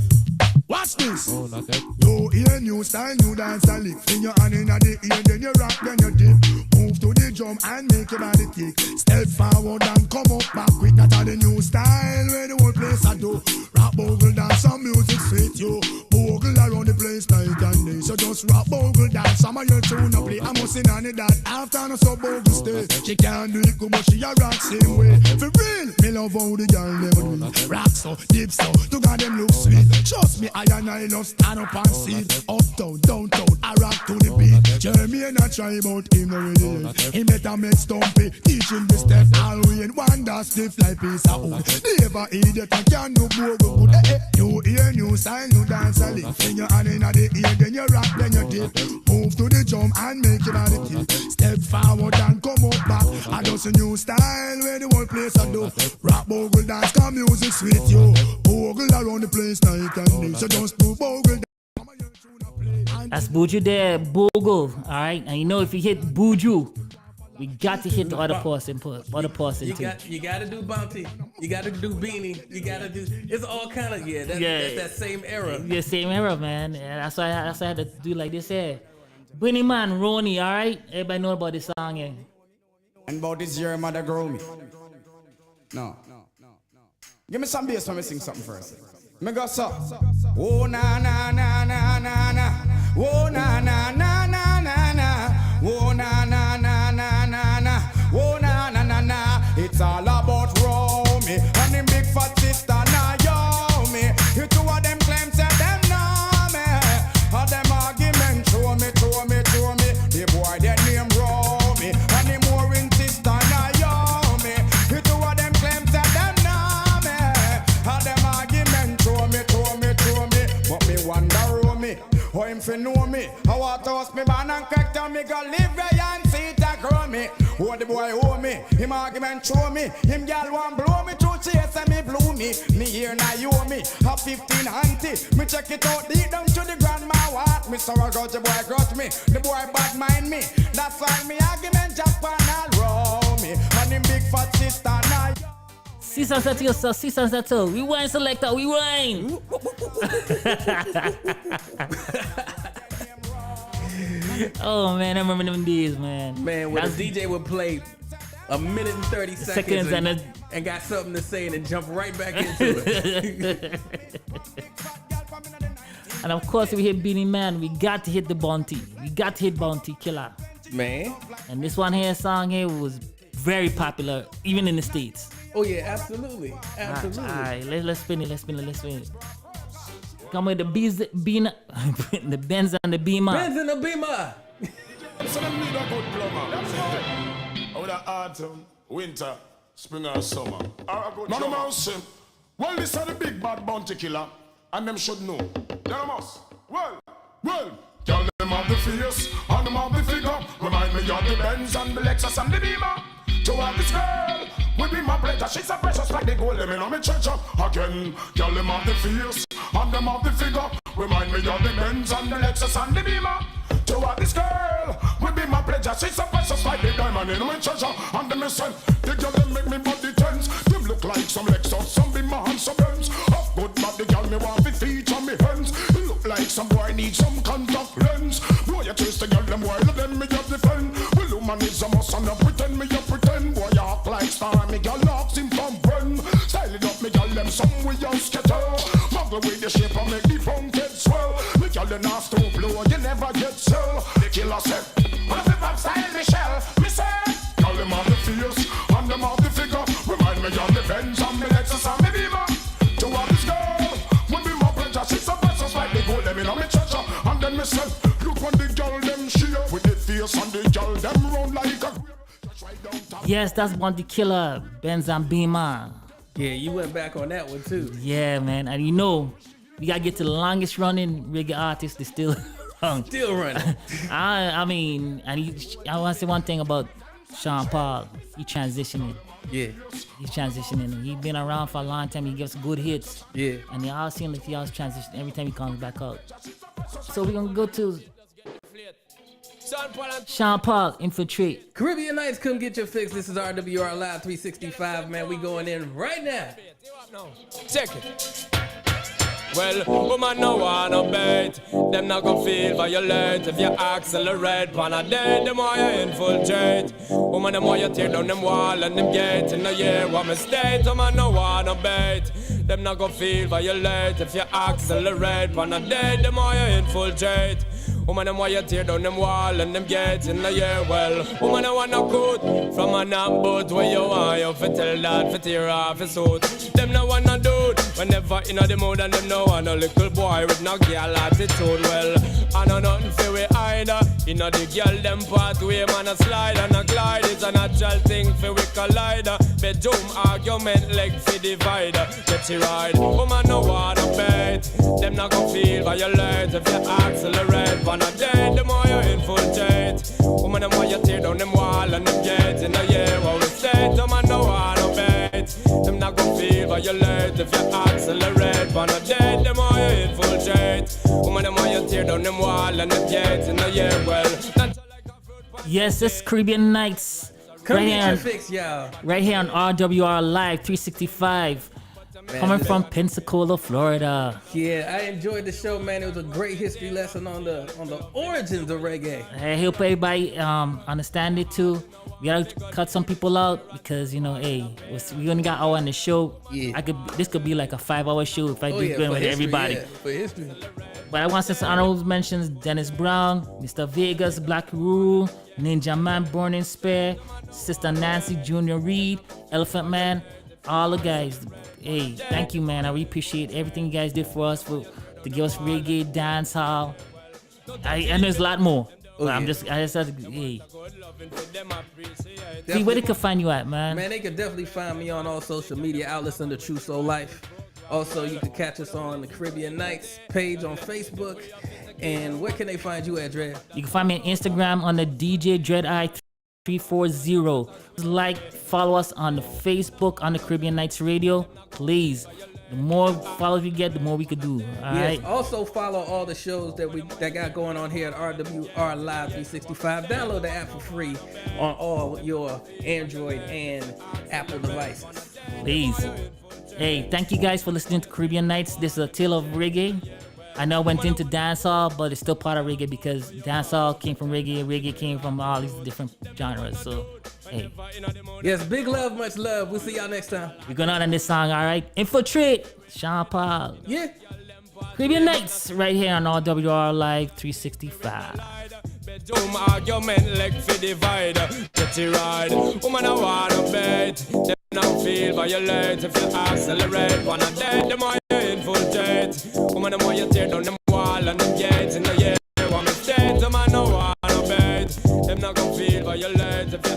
Watch this. Oh, not that. You hear new style, new dance and lick. Fling your hand in the ear, then you rock, then you dip. Move to the drum and make your body kick. Step forward and come up back quick. That are the new style where the whole place I do. Rock, bogle, dance, some music fit you. Bogle around the place night and day. So just rock, bogle, dance, some of your tune up play. I must sing on it that after no so bogle stay. She can't do it good, but she a rock same way. For real, me love how the girl never do it. Rock so, dip so, to God them look sweet. Trust me, I love stand up and see. Uptown, downtown, I rock to the beat. Jeremy and I try about him already. He better make stumpy, teach him the step. All we in wonder stiff like piece of wood. Never idiot, I can't do more good. You hear new style, new dance a lick. Then your hand in the ear, then you rock, then you dip. Move to the drum and make your body kick. Step forward and come up back. I just a new style where the whole place I do. Rock, bogle, dance, come music sweet you. Bogle around the place night and day. So just do bogle. That's Buju there, Bogle. Alright, and you know if you hit Buju, we got to hit the other person too. You gotta do Bounty. You gotta do Beanie. You gotta do. It's all kind of that's that same era. Yeah, same era, man. Yeah, that's why I had to do like this here. Beanie Man, Ronnie, alright? Everybody know about this song here. And about this year, mother grow me. No. Give me some bass when we sing something first. Me go so. Oh na na na na na na. Oh na na na na na na. Oh na na na na na na. Oh na na na na. It's all about Romy and them big fat sister Naomi. You two of them claim say them know me. All them argument show me. The boy their name Romy and the more in sister Naomi. You two of them claim say them know me. All them argument show me. But me wonder Romy, how him fi know me? How I toast me ban and crack down me go live where and see it a grow me. Oh the boy owe me, him argument show me. Him gal want blow me through chase and me blew me. Me here now you owe me, a 15 auntie. Me check it out deep down to the grandma what. Me sorrow got the boy got me, the boy bad mind me. That's why me argument just pan all row me. And him big fat sister now. Season set to yourself, season set to. Rewind selector, rewind. Oh man, I remember them days, man. Man, when the DJ would play a minute and 30 seconds and got something to say and then jump right back into it. And of course, if we hit Beanie Man, we got to hit the Bounty. We got to hit Bounty Killer. Man. And this one here, song here, was very popular, even in the States. Oh yeah, absolutely. Alright, let's spin it. Come with the the Benz and the Beamer. Benz and the Beamer. So them need a good plumber. That's right. Over the autumn, winter, spring or summer. None of them say, well, this are the big bad Bounty Killer, and them should know. They must. Well. Tell them have the face, and them have the figure. Remind me of the Benz and the Lexus and the Beamer. To have this girl, will be my pleasure. She's so precious like the gold them in on me treasure. Again, girl them have the face and them have the figure. Remind me of the Benz and the Lexus and the Beamer. To what this girl will be my pleasure. She's so precious like the diamond in my treasure. And the mission, the girl them make me body tense. Them look like some Lexus, some be my hands, some Benz. Of good body girl me want to feature me hands. It look like some boy need some contact lens. Boy you chase the girl them while then me up the friend. Well woman is a must and I pretend me up pretend. Boy you act like star me girl locks him from friend. Style it up me girl them some we just scatter. Muggle with the shape and make the funk head swell. Me girl the nasty blow you never get sell. The killer said, what if I'm style Michelle? Me say, girl them have the face and them have the figure. Remind me of the Benz and the Lexus and the Beamer. To what this girl will be my pleasure. She's so precious like the gold them in on me treasure. And then me said, look when the girl them share with the face and the girl them round like a grape. Yes, that's one the killer, Benz and Beamer. Yeah, you went back on that one too. Yeah, man. And you know, we gotta get to the longest running reggae artist that's still Still running. I mean, and I want to say one thing about Sean Paul. He transitioning. Yeah. He's transitioning. He's been around for a long time. He gives good hits. Yeah. And they all seem like he always transition every time he comes back out. So we're gonna go to Sean Paul, Infiltrate. Caribbean Nights, come get your fix. This is RWR Live 365, man. We going in right now. Check it. Well, woman no wanna bait. Them not gon' feel violent if you accelerate. Pan a day, the more you infiltrate. Woman, the more you tear down them wall and them gate. In a year, what mistake? Woman no wanna bait. Them not gon' feel violent if you accelerate. Pan a day, the more you infiltrate. Woman, them why you tear down them wall and them gates in the year. Well, woman, I wanna cut from an boat where you want you fi tell that fi tear off his suit. Them no wanna do it whenever in the mood, and them no want a little boy with no girl attitude. Well, I know nothing fi we either. You know the girl them pathway, man a slide and a glide. It's a natural thing fi we collide. Bedroom argument leg fi divide. Get you right, woman no wanna bait. Them not gon' feel violent if you accelerate. On a day, the more you infiltrate. Woman, the more you tear down them wall and them gates. In the year, what we say, them man no want no bait. Them not gon' feel violate if you accelerate. On a day, the more you infiltrate. Woman, the more you tear down them wall and them gates. In the year, well, that's like a fruit. Yes, it's Caribbean Nights. Come Right get here, your on, fix, y'all. right here on RWR Live 365. Coming from Pensacola, Florida. Yeah, I enjoyed the show, man. It was a great history lesson on the origins of reggae. I hope everybody understand it too. We gotta cut some people out because, you know, hey, we only got hour on the show. Yeah. This could be like a 5-hour show if I do going for with history, everybody. yeah, for history. But I want to say honorable mentions: Dennis Brown, Mr. Vegas, Black Rule, Ninja Man, Born in Spare, Sister Nancy, Junior Reed, Elephant Man, all the guys. Hey, thank you, man. I really appreciate everything you guys did for us to give us reggae, dance hall, and there's a lot more. But I just had to, hey. See where they can find you at, man. Man, they can definitely find me on all social media outlets under True Soul Life. Also, you can catch us on the Caribbean Nights page on Facebook. And where can they find you at, Dred? You can find me on Instagram on the DJ Dread Eye 340. Like, follow us on the Facebook on the Caribbean Nights Radio, please. The more followers we get, the more we could do. All right. Also follow all the shows that got going on here at RWR Live 365. Download the app for free on all your Android and Apple devices. Please. Hey, thank you guys for listening to Caribbean Nights. This is a tale of reggae. I know I went into dancehall, but it's still part of reggae because dancehall came from reggae, reggae came from all these different genres. So, hey. Yes, big love, much love. We'll see y'all next time. We're going out on this song, all right? Infiltrate, Sean Paul. Yeah. Caribbean Nights, right here on RWR Live 365. Bedroom argument leg fi divide. Get it right, woman I wanna bait. Them now feel violate if you accelerate. Wanna dead, the more you infiltrate. Woman the more you tear down them wall and them gates.